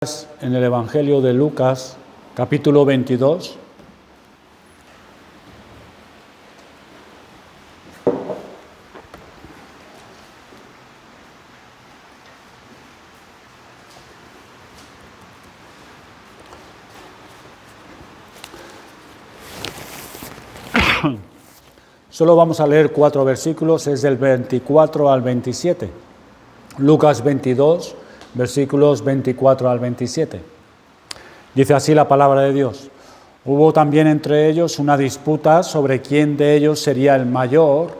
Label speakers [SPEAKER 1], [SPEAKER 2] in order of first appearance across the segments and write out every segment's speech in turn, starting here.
[SPEAKER 1] En el Evangelio de Lucas, capítulo 22. Solo vamos a leer 4 versículos, es del 24 al 27. Lucas 22, versículos 24 al 27. Dice así la palabra de Dios. Hubo también entre ellos una disputa sobre quién de ellos sería el mayor,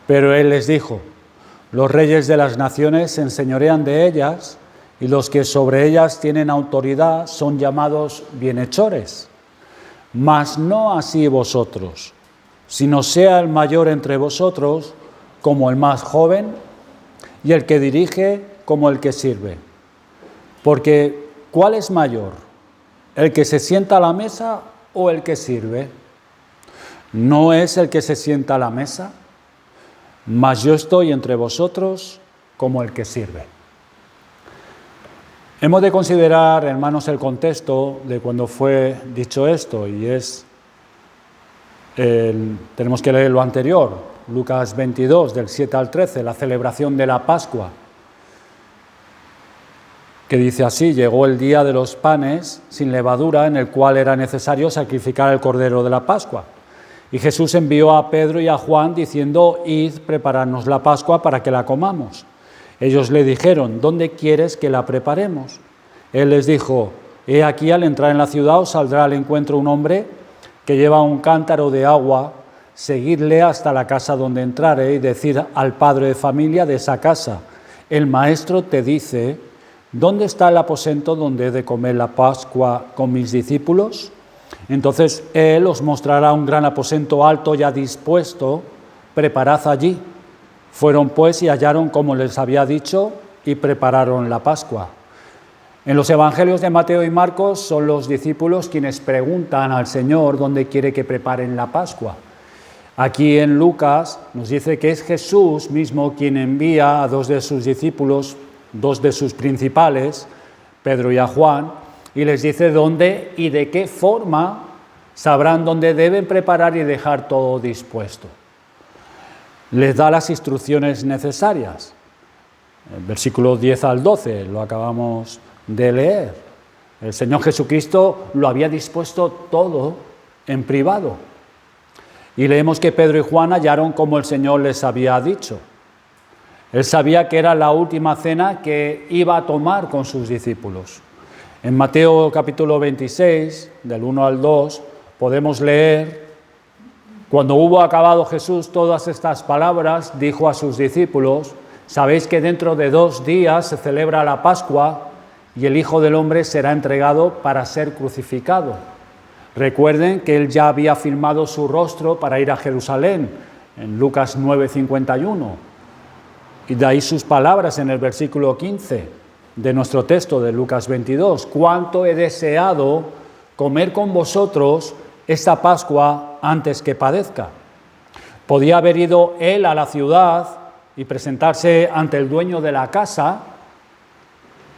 [SPEAKER 1] pero él les dijo: los reyes de las naciones se enseñorean de ellas, y los que sobre ellas tienen autoridad son llamados bienhechores. Mas no así vosotros, sino sea el mayor entre vosotros como el más joven, y el que dirige como el que sirve. Porque, ¿cuál es mayor? ¿El que se sienta a la mesa o el que sirve? ¿No es el que se sienta a la mesa? Mas yo estoy entre vosotros como el que sirve. Hemos de considerar, hermanos, el contexto de cuando fue dicho esto, y tenemos que leer lo anterior, Lucas 22, del 7 al 13, la celebración de la Pascua, que dice así: llegó el día de los panes sin levadura, en el cual era necesario sacrificar el cordero de la Pascua. Y Jesús envió a Pedro y a Juan diciendo: id, prepararnos la Pascua para que la comamos. Ellos le dijeron: ¿dónde quieres que la preparemos? Él les dijo: he aquí, al entrar en la ciudad os saldrá al encuentro un hombre que lleva un cántaro de agua. Seguidle hasta la casa donde entrare y decid al padre de familia de esa casa: el maestro te dice, ¿dónde está el aposento donde he de comer la Pascua con mis discípulos? Entonces él os mostrará un gran aposento alto ya dispuesto, preparad allí. Fueron pues y hallaron como les había dicho y prepararon la Pascua. En los evangelios de Mateo y Marcos son los discípulos quienes preguntan al Señor dónde quiere que preparen la Pascua. Aquí en Lucas nos dice que es Jesús mismo quien envía a 2 de sus discípulos, 2 de sus principales, Pedro y a Juan, y les dice dónde y de qué forma sabrán dónde deben preparar y dejar todo dispuesto. Les da las instrucciones necesarias. El versículo 10 al 12 lo acabamos de leer. El Señor Jesucristo lo había dispuesto todo en privado. Y leemos que Pedro y Juan hallaron como el Señor les había dicho. Él sabía que era la última cena que iba a tomar con sus discípulos. En Mateo capítulo 26, del 1 al 2, podemos leer: cuando hubo acabado Jesús todas estas palabras, dijo a sus discípulos: sabéis que dentro de 2 días se celebra la Pascua y el Hijo del Hombre será entregado para ser crucificado. Recuerden que él ya había firmado su rostro para ir a Jerusalén, en Lucas 9:51. Y de ahí sus palabras en el versículo 15 de nuestro texto de Lucas 22. Cuánto he deseado comer con vosotros esta Pascua antes que padezca. Podía haber ido él a la ciudad y presentarse ante el dueño de la casa,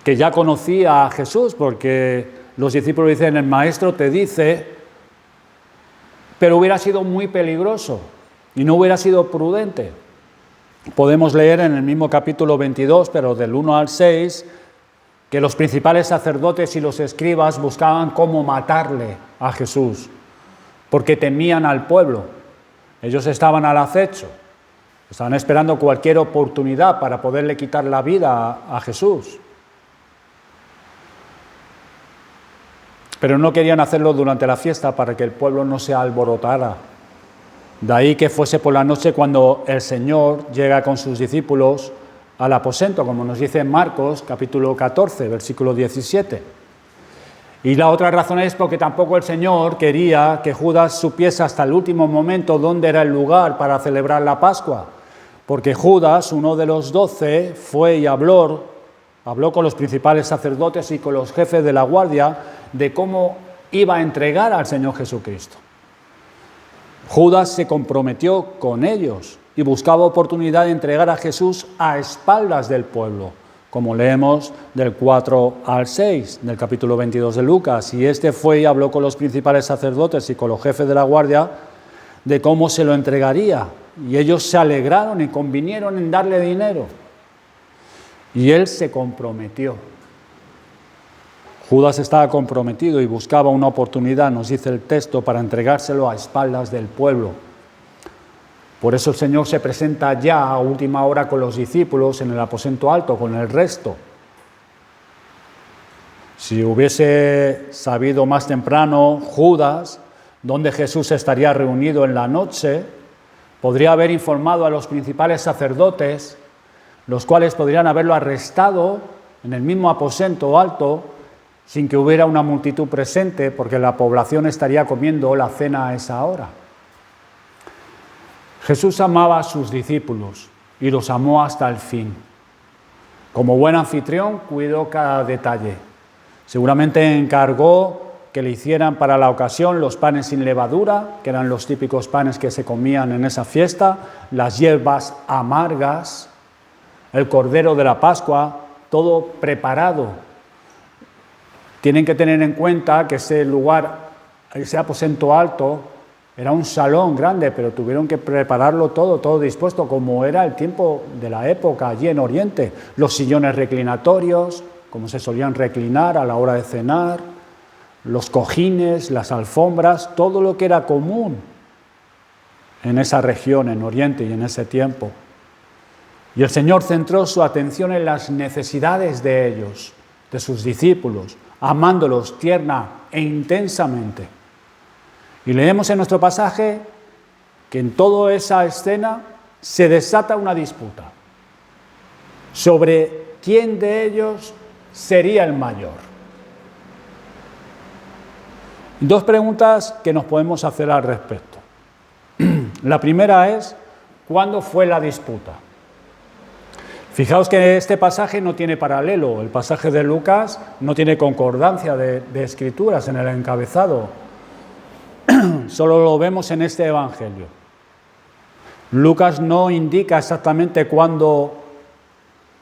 [SPEAKER 1] que ya conocía a Jesús, porque los discípulos dicen: el maestro te dice, pero hubiera sido muy peligroso y no hubiera sido prudente. Podemos leer en el mismo capítulo 22, pero del 1 al 6, que los principales sacerdotes y los escribas buscaban cómo matarle a Jesús, porque temían al pueblo. Ellos estaban al acecho, estaban esperando cualquier oportunidad para poderle quitar la vida a Jesús. Pero no querían hacerlo durante la fiesta para que el pueblo no se alborotara. De ahí que fuese por la noche cuando el Señor llega con sus discípulos al aposento, como nos dice en Marcos capítulo 14, versículo 17. Y la otra razón es porque tampoco el Señor quería que Judas supiese hasta el último momento dónde era el lugar para celebrar la Pascua, porque Judas, uno de los 12, fue y habló con los principales sacerdotes y con los jefes de la guardia de cómo iba a entregar al Señor Jesucristo. Judas se comprometió con ellos y buscaba oportunidad de entregar a Jesús a espaldas del pueblo, como leemos del 4 al 6 del capítulo 22 de Lucas. Y este fue y habló con los principales sacerdotes y con los jefes de la guardia de cómo se lo entregaría. Y ellos se alegraron y convinieron en darle dinero. Y él se comprometió. Judas estaba comprometido y buscaba una oportunidad, nos dice el texto, para entregárselo a espaldas del pueblo. Por eso el Señor se presenta ya a última hora con los discípulos en el aposento alto, con el resto. Si hubiese sabido más temprano Judas dónde Jesús estaría reunido en la noche, podría haber informado a los principales sacerdotes, los cuales podrían haberlo arrestado en el mismo aposento alto, sin que hubiera una multitud presente, porque la población estaría comiendo la cena a esa hora. Jesús amaba a sus discípulos y los amó hasta el fin. Como buen anfitrión, cuidó cada detalle. Seguramente encargó que le hicieran para la ocasión los panes sin levadura, que eran los típicos panes que se comían en esa fiesta, las hierbas amargas, el cordero de la Pascua, todo preparado. Tienen que tener en cuenta que ese lugar, ese aposento alto, era un salón grande, pero tuvieron que prepararlo todo dispuesto, como era el tiempo de la época allí en Oriente. Los sillones reclinatorios, como se solían reclinar a la hora de cenar, los cojines, las alfombras, todo lo que era común en esa región, en Oriente y en ese tiempo. Y el Señor centró su atención en las necesidades de ellos, de sus discípulos, amándolos tierna e intensamente. Y leemos en nuestro pasaje que en toda esa escena se desata una disputa sobre quién de ellos sería el mayor. Dos preguntas que nos podemos hacer al respecto. La primera es, ¿cuándo fue la disputa? Fijaos que este pasaje no tiene paralelo. El pasaje de Lucas no tiene concordancia de escrituras en el encabezado. Solo lo vemos en este evangelio. Lucas no indica exactamente cuándo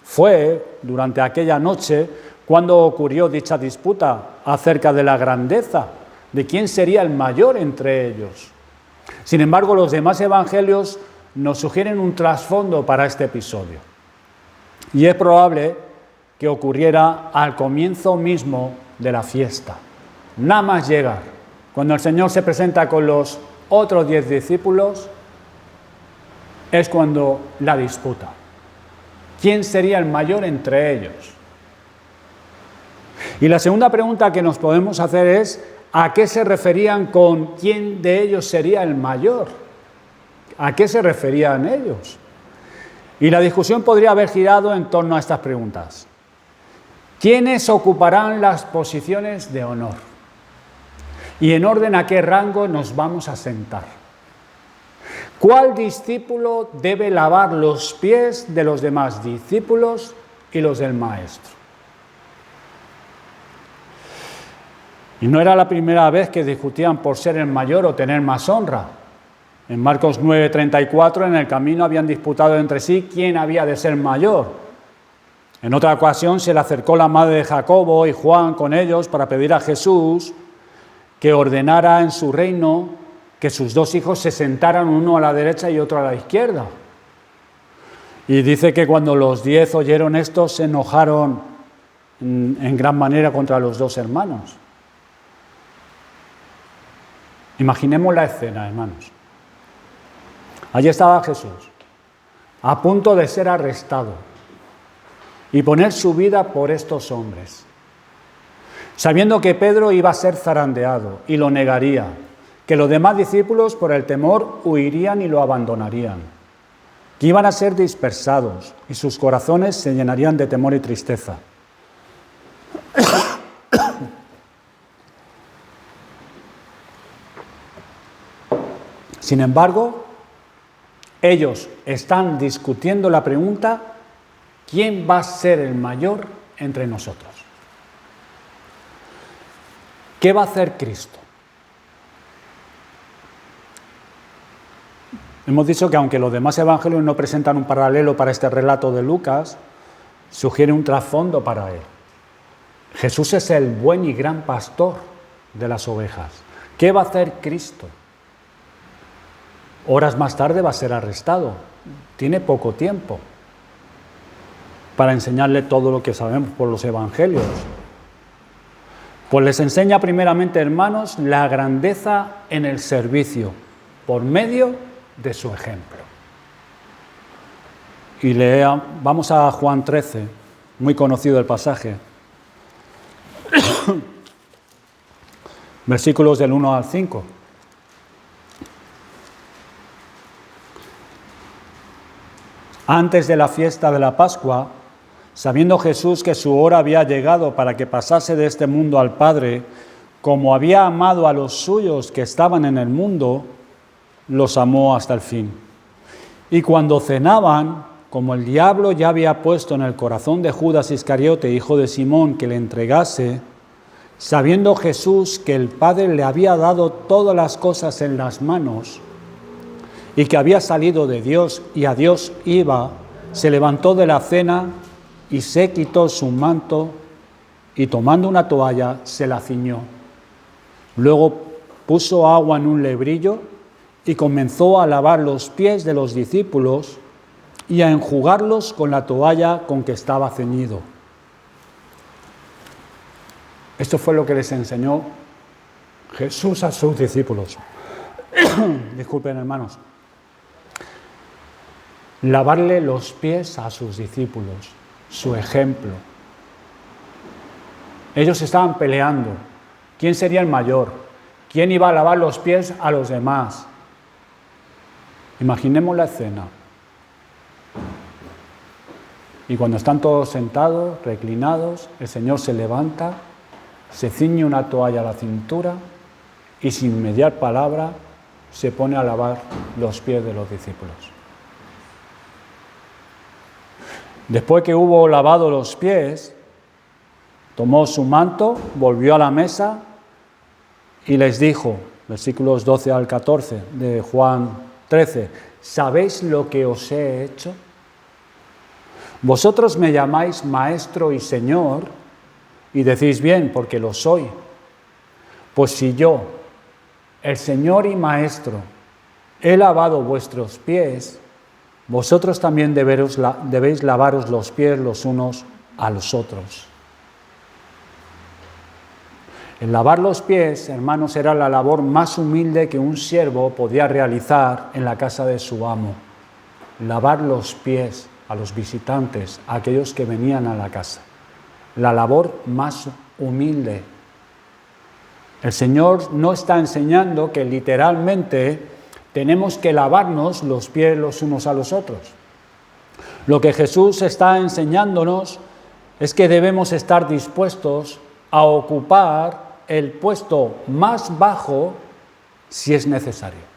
[SPEAKER 1] fue, durante aquella noche, cuándo ocurrió dicha disputa acerca de la grandeza, de quién sería el mayor entre ellos. Sin embargo, los demás evangelios nos sugieren un trasfondo para este episodio. Y es probable que ocurriera al comienzo mismo de la fiesta. Nada más llegar. Cuando el Señor se presenta con los otros 10 discípulos, es cuando la disputa. ¿Quién sería el mayor entre ellos? Y la segunda pregunta que nos podemos hacer es, ¿a qué se referían con quién de ellos sería el mayor? ¿A qué se referían ellos? Y la discusión podría haber girado en torno a estas preguntas. ¿Quiénes ocuparán las posiciones de honor? ¿Y en orden a qué rango nos vamos a sentar? ¿Cuál discípulo debe lavar los pies de los demás discípulos y los del maestro? Y no era la primera vez que discutían por ser el mayor o tener más honra. En Marcos 9:34, en el camino habían disputado entre sí quién había de ser mayor. En otra ocasión se le acercó la madre de Jacobo y Juan con ellos para pedir a Jesús que ordenara en su reino que sus dos hijos se sentaran uno a la derecha y otro a la izquierda. Y dice que cuando los 10 oyeron esto, se enojaron en gran manera contra los dos hermanos. Imaginemos la escena, hermanos. Allí estaba Jesús, a punto de ser arrestado y poner su vida por estos hombres, sabiendo que Pedro iba a ser zarandeado y lo negaría, que los demás discípulos por el temor huirían y lo abandonarían, que iban a ser dispersados y sus corazones se llenarían de temor y tristeza. Sin embargo, ellos están discutiendo la pregunta, ¿quién va a ser el mayor entre nosotros? ¿Qué va a hacer Cristo? Hemos dicho que aunque los demás evangelios no presentan un paralelo para este relato de Lucas, sugiere un trasfondo para él. Jesús es el buen y gran pastor de las ovejas. ¿Qué va a hacer Cristo? Horas más tarde va a ser arrestado. Tiene poco tiempo para enseñarle todo lo que sabemos por los evangelios. Pues les enseña primeramente, hermanos, la grandeza en el servicio, por medio de su ejemplo. Y vamos a Juan 13, muy conocido el pasaje. Versículos del 1 al 5. Antes de la fiesta de la Pascua, sabiendo Jesús que su hora había llegado para que pasase de este mundo al Padre, como había amado a los suyos que estaban en el mundo, los amó hasta el fin. Y cuando cenaban, como el diablo ya había puesto en el corazón de Judas Iscariote, hijo de Simón, que le entregase, sabiendo Jesús que el Padre le había dado todas las cosas en las manos, y que había salido de Dios y a Dios iba, se levantó de la cena y se quitó su manto y tomando una toalla se la ciñó. Luego puso agua en un lebrillo y comenzó a lavar los pies de los discípulos y a enjugarlos con la toalla con que estaba ceñido. Esto fue lo que les enseñó Jesús a sus discípulos. Disculpen, hermanos. Lavarle los pies a sus discípulos, su ejemplo. Ellos estaban peleando. ¿Quién sería el mayor? ¿Quién iba a lavar los pies a los demás? Imaginemos la escena. Y cuando están todos sentados, reclinados, el Señor se levanta, se ciñe una toalla a la cintura y sin mediar palabra se pone a lavar los pies de los discípulos. Después que hubo lavado los pies, tomó su manto, volvió a la mesa y les dijo, versículos 12 al 14 de Juan 13, ¿sabéis lo que os he hecho? Vosotros me llamáis Maestro y Señor, y decís bien, porque lo soy. Pues si yo, el Señor y Maestro, he lavado vuestros pies, vosotros también debéis lavaros los pies los unos a los otros. El lavar los pies, hermanos, era la labor más humilde que un siervo podía realizar en la casa de su amo. Lavar los pies a los visitantes, a aquellos que venían a la casa. La labor más humilde. El Señor no está enseñando que literalmente tenemos que lavarnos los pies los unos a los otros. Lo que Jesús está enseñándonos es que debemos estar dispuestos a ocupar el puesto más bajo si es necesario.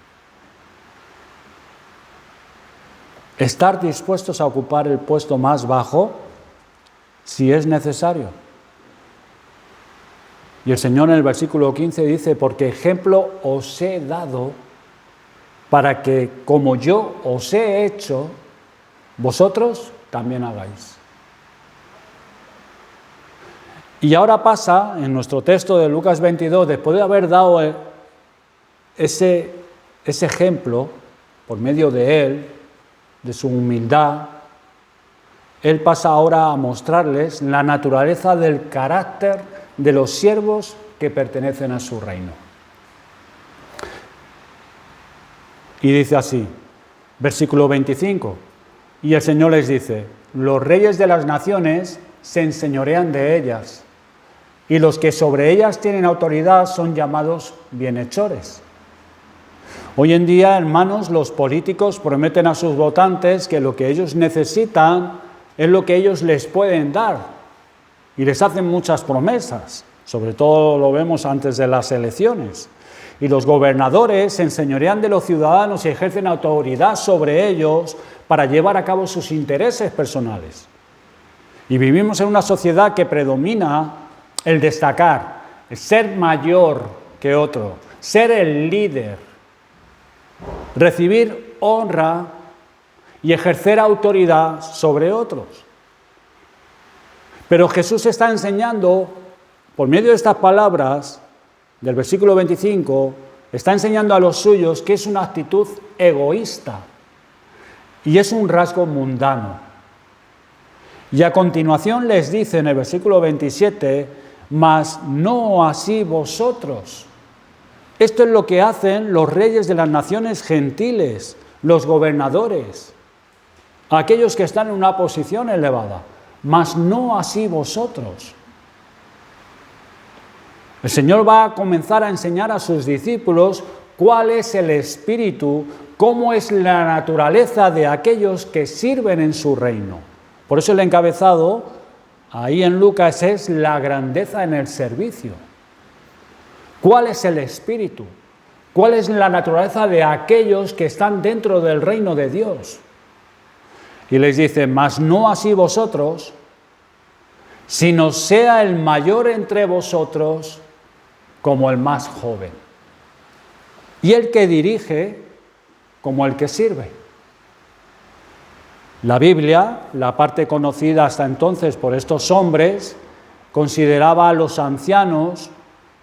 [SPEAKER 1] Estar dispuestos a ocupar el puesto más bajo si es necesario. Y el Señor en el versículo 15 dice, porque ejemplo os he dado para que como yo os he hecho, vosotros también hagáis. Y ahora pasa, en nuestro texto de Lucas 22, después de haber dado ese ejemplo, por medio de él, de su humildad, él pasa ahora a mostrarles la naturaleza del carácter de los siervos que pertenecen a su reino. Y dice así, versículo 25, y el Señor les dice, los reyes de las naciones se enseñorean de ellas, y los que sobre ellas tienen autoridad son llamados bienhechores. Hoy en día, hermanos, los políticos prometen a sus votantes que lo que ellos necesitan es lo que ellos les pueden dar, y les hacen muchas promesas, sobre todo lo vemos antes de las elecciones. Y los gobernadores se enseñorean de los ciudadanos y ejercen autoridad sobre ellos para llevar a cabo sus intereses personales. Y vivimos en una sociedad que predomina el destacar, el ser mayor que otro, ser el líder, recibir honra y ejercer autoridad sobre otros. Pero Jesús está enseñando, por medio de estas palabras del versículo 25, está enseñando a los suyos que es una actitud egoísta y es un rasgo mundano. Y a continuación les dice en el versículo 27, mas no así vosotros. Esto es lo que hacen los reyes de las naciones gentiles, los gobernadores, aquellos que están en una posición elevada, mas no así vosotros. El Señor va a comenzar a enseñar a sus discípulos cuál es el espíritu, cómo es la naturaleza de aquellos que sirven en su reino. Por eso el encabezado, ahí en Lucas, es la grandeza en el servicio. ¿Cuál es el espíritu? ¿Cuál es la naturaleza de aquellos que están dentro del reino de Dios? Y les dice, mas no así vosotros, sino sea el mayor entre vosotros como el más joven, y el que dirige como el que sirve. La Biblia, la parte conocida hasta entonces por estos hombres, consideraba a los ancianos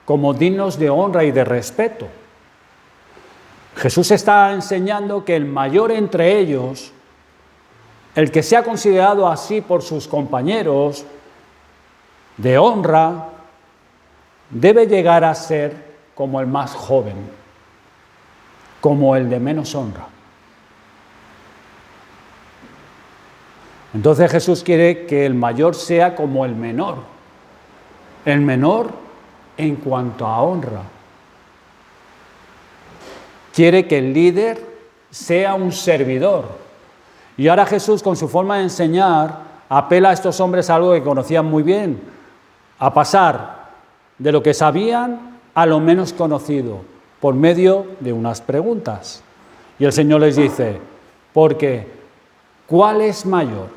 [SPEAKER 1] como dignos de honra y de respeto. Jesús está enseñando que el mayor entre ellos, el que sea considerado así por sus compañeros, de honra, debe llegar a ser como el más joven, como el de menos honra. Entonces Jesús quiere que el mayor sea como el menor en cuanto a honra. Quiere que el líder sea un servidor. Y ahora Jesús, con su forma de enseñar, apela a estos hombres a algo que conocían muy bien, a pasar de lo que sabían a lo menos conocido, por medio de unas preguntas. Y el Señor les dice, porque ¿cuál es mayor?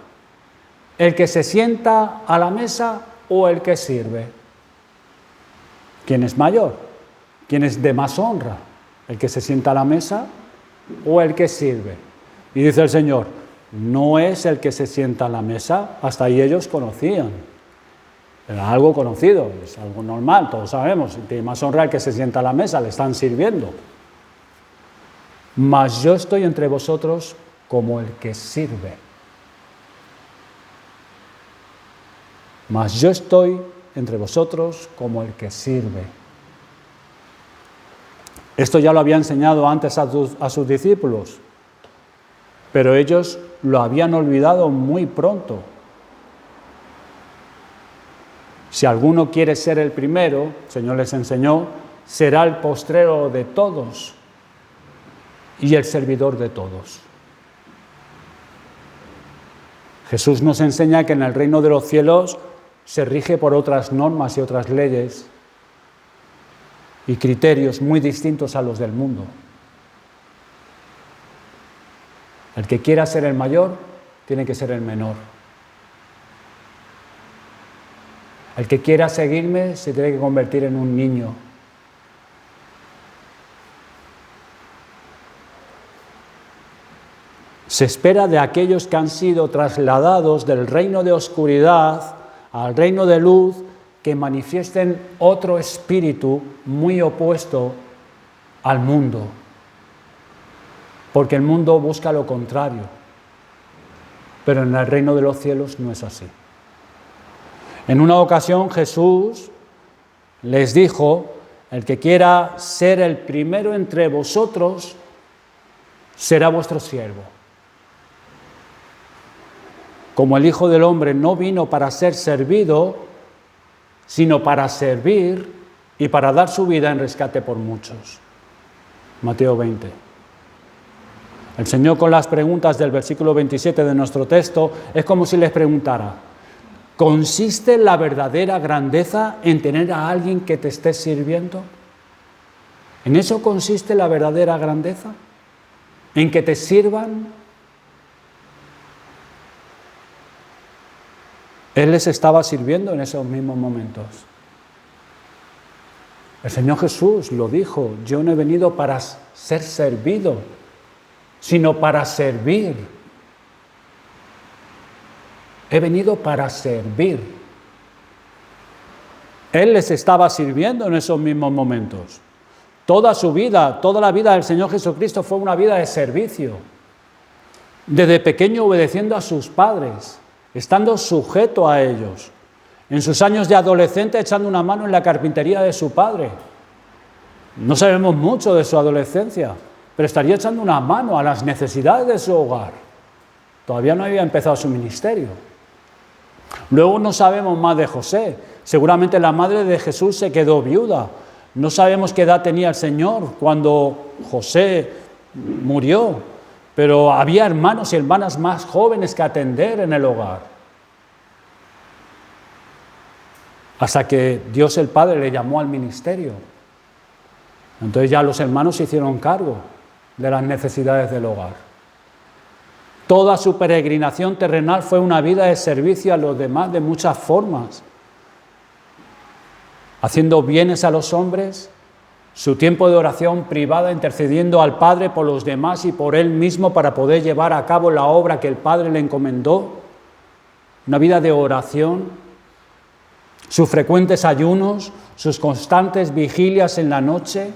[SPEAKER 1] ¿El que se sienta a la mesa o el que sirve? ¿Quién es mayor? ¿Quién es de más honra? ¿El que se sienta a la mesa o el que sirve? Y dice el Señor, no es el que se sienta a la mesa, hasta ahí ellos conocían. Era algo conocido, es algo normal, todos sabemos. Tiene más honra el que se sienta a la mesa, le están sirviendo. Mas yo estoy entre vosotros como el que sirve. Mas yo estoy entre vosotros como el que sirve. Esto ya lo había enseñado antes a sus discípulos, pero ellos lo habían olvidado muy pronto. Si alguno quiere ser el primero, el Señor les enseñó, será el postrero de todos y el servidor de todos. Jesús nos enseña que en el reino de los cielos se rige por otras normas y otras leyes y criterios muy distintos a los del mundo. El que quiera ser el mayor tiene que ser el menor. El que quiera seguirme se tiene que convertir en un niño. Se espera de aquellos que han sido trasladados del reino de oscuridad al reino de luz que manifiesten otro espíritu muy opuesto al mundo. Porque el mundo busca lo contrario. Pero en el reino de los cielos no es así. En una ocasión Jesús les dijo, el que quiera ser el primero entre vosotros será vuestro siervo. Como el Hijo del Hombre no vino para ser servido, sino para servir y para dar su vida en rescate por muchos. Mateo 20. El Señor, con las preguntas del versículo 27 de nuestro texto, es como si les preguntara, ¿consiste la verdadera grandeza en tener a alguien que te esté sirviendo? ¿En eso consiste la verdadera grandeza? ¿En que te sirvan? Él les estaba sirviendo en esos mismos momentos. El Señor Jesús lo dijo, yo no he venido para ser servido, sino para servir. He venido para servir. Él les estaba sirviendo en esos mismos momentos. Toda su vida, toda la vida del Señor Jesucristo fue una vida de servicio. Desde pequeño obedeciendo a sus padres, estando sujeto a ellos. En sus años de adolescente echando una mano en la carpintería de su padre. No sabemos mucho de su adolescencia, pero estaría echando una mano a las necesidades de su hogar. Todavía no había empezado su ministerio. Luego no sabemos más de José. Seguramente la madre de Jesús se quedó viuda. No sabemos qué edad tenía el Señor cuando José murió, pero había hermanos y hermanas más jóvenes que atender en el hogar. Hasta que Dios el Padre le llamó al ministerio. Entonces ya los hermanos se hicieron cargo de las necesidades del hogar. Toda su peregrinación terrenal fue una vida de servicio a los demás de muchas formas. Haciendo bienes a los hombres, su tiempo de oración privada intercediendo al Padre por los demás y por él mismo para poder llevar a cabo la obra que el Padre le encomendó. Una vida de oración, sus frecuentes ayunos, sus constantes vigilias en la noche,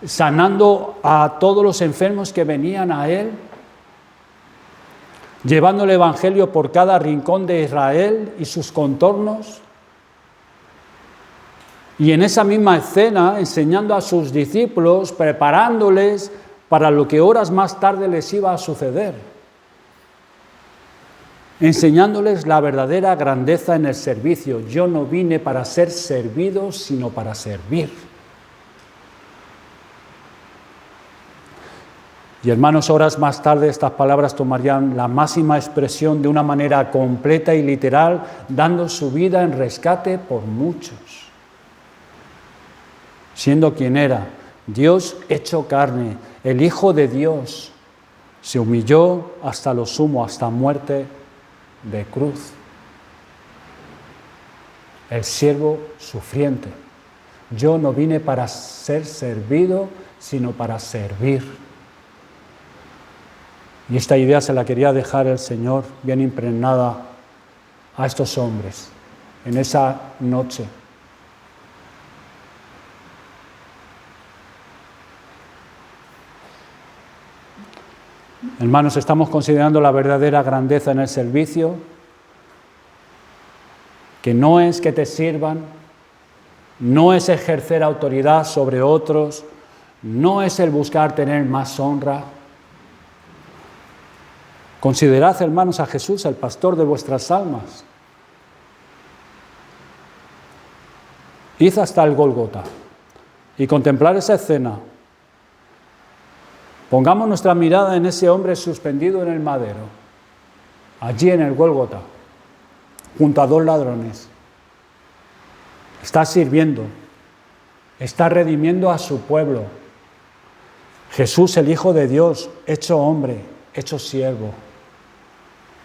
[SPEAKER 1] sanando a todos los enfermos que venían a él, llevando el Evangelio por cada rincón de Israel y sus contornos, y en esa misma escena enseñando a sus discípulos, preparándoles para lo que horas más tarde les iba a suceder, enseñándoles la verdadera grandeza en el servicio. Yo no vine para ser servido, sino para servir. Y hermanos, horas más tarde estas palabras tomarían la máxima expresión de una manera completa y literal, dando su vida en rescate por muchos. Siendo quien era, Dios hecho carne, el Hijo de Dios, se humilló hasta lo sumo, hasta muerte de cruz. El siervo sufriente. Yo no vine para ser servido, sino para servir. Y esta idea se la quería dejar el Señor bien impregnada a estos hombres en esa noche. Hermanos, estamos considerando la verdadera grandeza en el servicio, que no es que te sirvan, no es ejercer autoridad sobre otros, no es el buscar tener más honra. Considerad, hermanos, a Jesús, el pastor de vuestras almas. Id hasta el Gólgota y contemplar esa escena. Pongamos nuestra mirada en ese hombre suspendido en el madero, allí en el Gólgota, junto a dos ladrones. Está sirviendo, está redimiendo a su pueblo. Jesús, el Hijo de Dios, hecho hombre, hecho siervo,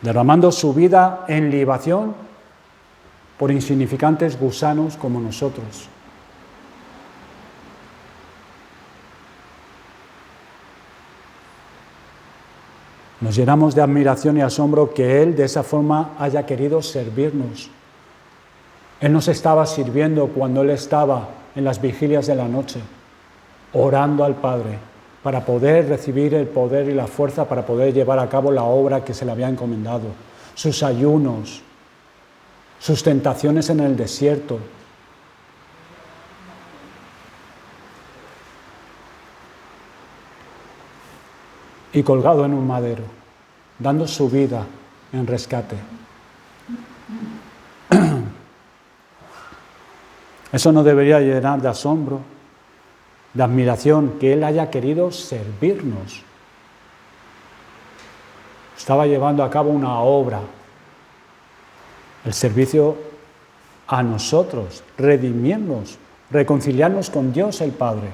[SPEAKER 1] derramando su vida en libación por insignificantes gusanos como nosotros. Nos llenamos de admiración y asombro que Él de esa forma haya querido servirnos. Él nos estaba sirviendo cuando Él estaba en las vigilias de la noche, orando al Padre, para poder recibir el poder y la fuerza para poder llevar a cabo la obra que se le había encomendado. Sus ayunos, sus tentaciones en el desierto. Y colgado en un madero, dando su vida en rescate. Eso nos debería llenar de asombro, de admiración, que Él haya querido servirnos. Estaba llevando a cabo una obra, el servicio a nosotros, redimirnos, reconciliarnos con Dios el Padre.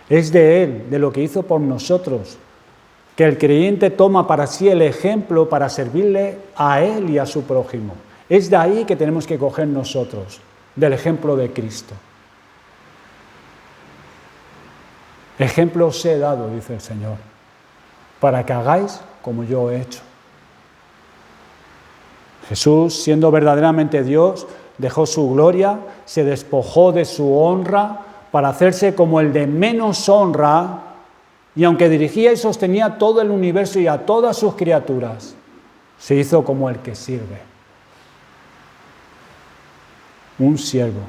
[SPEAKER 1] Es de Él, de lo que hizo por nosotros, que el creyente toma para sí el ejemplo para servirle a Él y a su prójimo. Es de ahí que tenemos que coger nosotros, del ejemplo de Cristo. Ejemplo os he dado, dice el Señor, para que hagáis como yo he hecho. Jesús, siendo verdaderamente Dios, dejó su gloria, se despojó de su honra para hacerse como el de menos honra, y aunque dirigía y sostenía todo el universo y a todas sus criaturas, se hizo como el que sirve. Un siervo.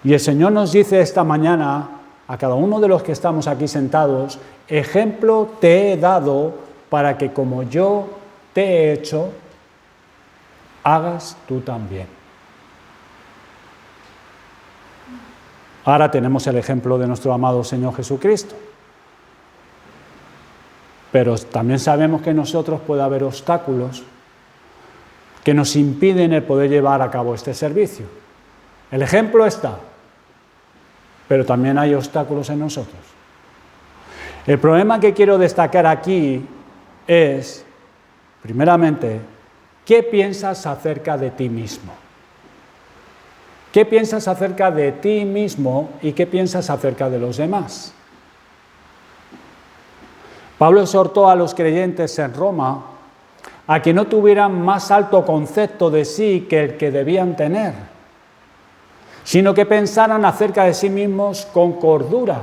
[SPEAKER 1] Y el Señor nos dice esta mañana, a cada uno de los que estamos aquí sentados, ejemplo te he dado para que como yo te he hecho, hagas tú también. Ahora tenemos el ejemplo de nuestro amado Señor Jesucristo. Pero también sabemos que en nosotros puede haber obstáculos que nos impiden el poder llevar a cabo este servicio. El ejemplo está, pero también hay obstáculos en nosotros. El problema que quiero destacar aquí es, primeramente, ¿qué piensas acerca de ti mismo? ¿Qué piensas acerca de ti mismo y qué piensas acerca de los demás? Pablo exhortó a los creyentes en Roma a que no tuvieran más alto concepto de sí que el que debían tener, sino que pensaran acerca de sí mismos con cordura.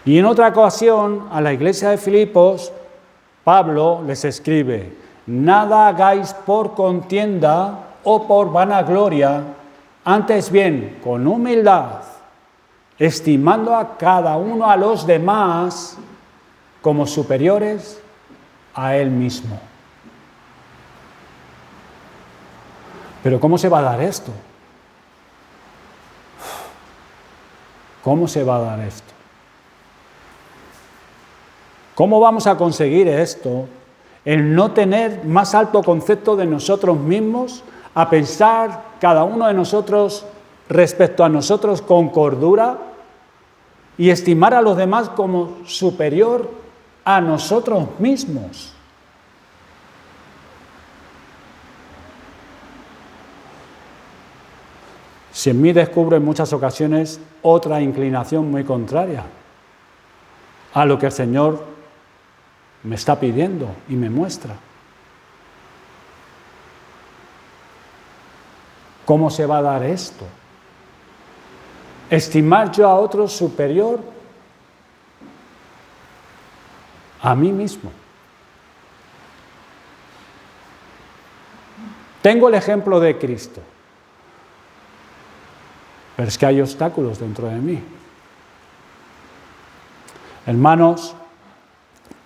[SPEAKER 1] Y en otra ocasión, a la iglesia de Filipos, Pablo les escribe: nada hagáis por contienda o por vanagloria, antes bien con humildad, estimando a cada uno a los demás como superiores a él mismo. Pero ¿cómo se va a dar esto? ¿Cómo se va a dar esto? ¿Cómo vamos a conseguir esto? El no tener más alto concepto de nosotros mismos, a pensar cada uno de nosotros respecto a nosotros con cordura y estimar a los demás como superior a nosotros mismos. Si en mí descubro en muchas ocasiones otra inclinación muy contraria a lo que el Señor me está pidiendo y me muestra. ¿Cómo se va a dar esto? ¿Estimar yo a otro superior a mí mismo? Tengo el ejemplo de Cristo, pero es que hay obstáculos dentro de mí. Hermanos,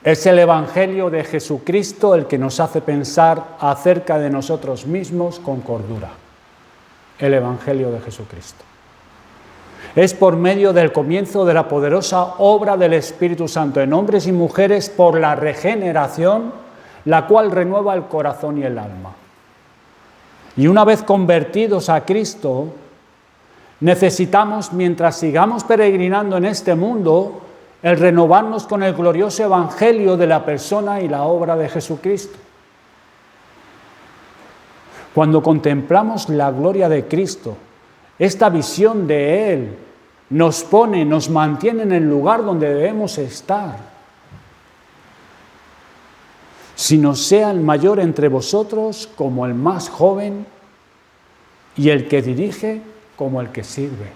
[SPEAKER 1] es el Evangelio de Jesucristo el que nos hace pensar acerca de nosotros mismos con cordura. El Evangelio de Jesucristo. Es por medio del comienzo de la poderosa obra del Espíritu Santo en hombres y mujeres por la regeneración, la cual renueva el corazón y el alma. Y una vez convertidos a Cristo, necesitamos, mientras sigamos peregrinando en este mundo, el renovarnos con el glorioso Evangelio de la persona y la obra de Jesucristo. Cuando contemplamos la gloria de Cristo, esta visión de Él nos pone, nos mantiene en el lugar donde debemos estar. Sino sea el mayor entre vosotros como el más joven y el que dirige como el que sirve.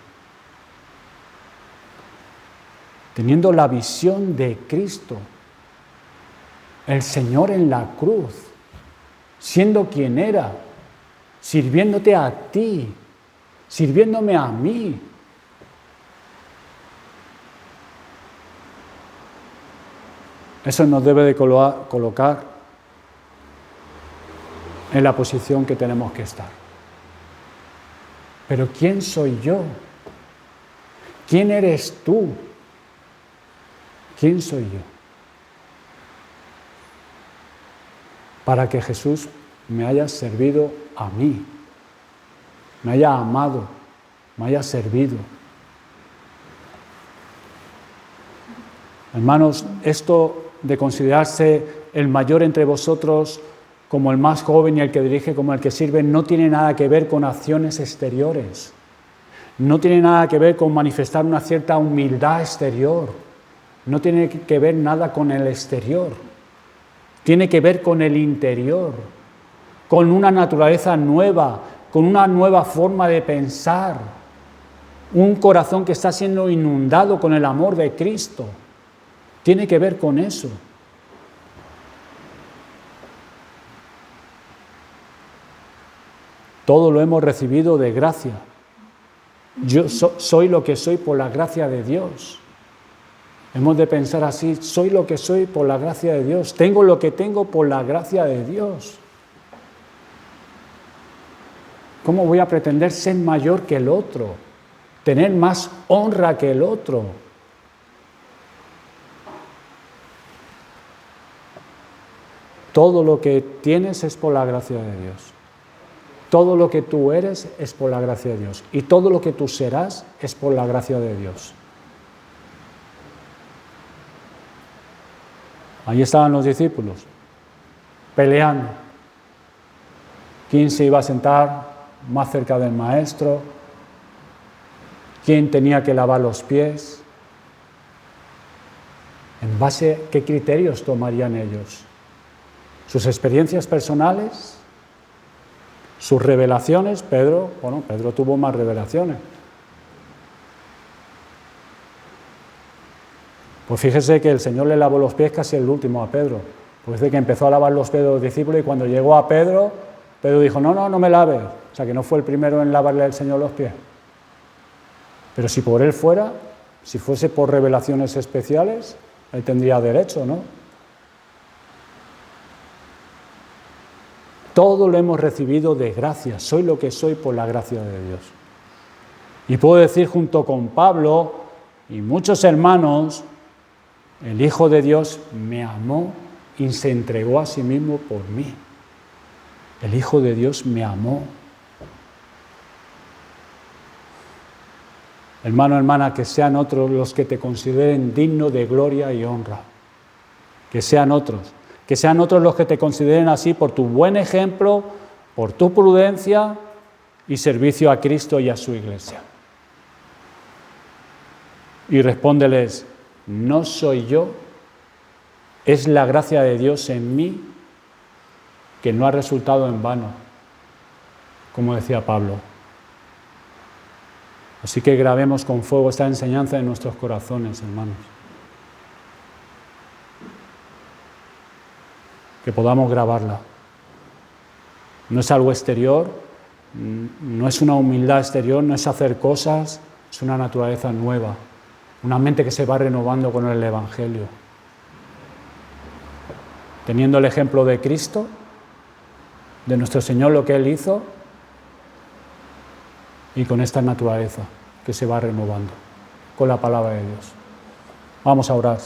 [SPEAKER 1] Teniendo la visión de Cristo, el Señor en la cruz, siendo quien era, sirviéndote a ti, sirviéndome a mí. Eso nos debe de colocar en la posición que tenemos que estar. Pero ¿quién soy yo? ¿Quién eres tú? ¿Quién soy yo? Para que Jesús me haya servido a mí, me haya amado, me haya servido. Hermanos, esto de considerarse el mayor entre vosotros como el más joven y el que dirige como el que sirve no tiene nada que ver con acciones exteriores, no tiene nada que ver con manifestar una cierta humildad exterior, no tiene que ver nada con el exterior, tiene que ver con el interior, con una naturaleza nueva con una nueva forma de pensar, un corazón que está siendo inundado con el amor de Cristo. Tiene que ver con eso. Todo lo hemos recibido de gracia. Yo soy lo que soy por la gracia de Dios. Hemos de pensar así, soy lo que soy por la gracia de Dios. Tengo lo que tengo por la gracia de Dios. ¿Cómo voy a pretender ser mayor que el otro? Tener más honra que el otro. Todo lo que tienes es por la gracia de Dios. Todo lo que tú eres es por la gracia de Dios. Y todo lo que tú serás es por la gracia de Dios. Ahí estaban los discípulos, peleando. ¿Quién se iba a sentar más cerca del maestro? ¿Quién tenía que lavar los pies? ¿En base a qué criterios tomarían ellos? ¿Sus experiencias personales? ¿Sus revelaciones? Pedro tuvo más revelaciones. Pues fíjese que el Señor le lavó los pies casi el último a Pedro. Pues dice que empezó a lavar los pies de los discípulos y cuando llegó a Pedro, Pedro dijo, no me laves. O sea, que no fue el primero en lavarle al Señor los pies. Pero si por él fuera, si fuese por revelaciones especiales, él tendría derecho, ¿no? Todo lo hemos recibido de gracia. Soy lo que soy por la gracia de Dios. Y puedo decir junto con Pablo y muchos hermanos, el Hijo de Dios me amó y se entregó a sí mismo por mí. El Hijo de Dios me amó. Hermano, hermana, que sean otros los que te consideren digno de gloria y honra. Que sean otros. Que sean otros los que te consideren así por tu buen ejemplo, por tu prudencia y servicio a Cristo y a su Iglesia. Y respóndeles, no soy yo, es la gracia de Dios en mí que no ha resultado en vano, como decía Pablo. Así que grabemos con fuego esta enseñanza en nuestros corazones, hermanos. Que podamos grabarla. No es algo exterior, no es una humildad exterior, no es hacer cosas, es una naturaleza nueva, una mente que se va renovando con el Evangelio. Teniendo el ejemplo de Cristo, de nuestro Señor, lo que Él hizo, y con esta naturaleza que se va renovando, con la palabra de Dios. Vamos a orar.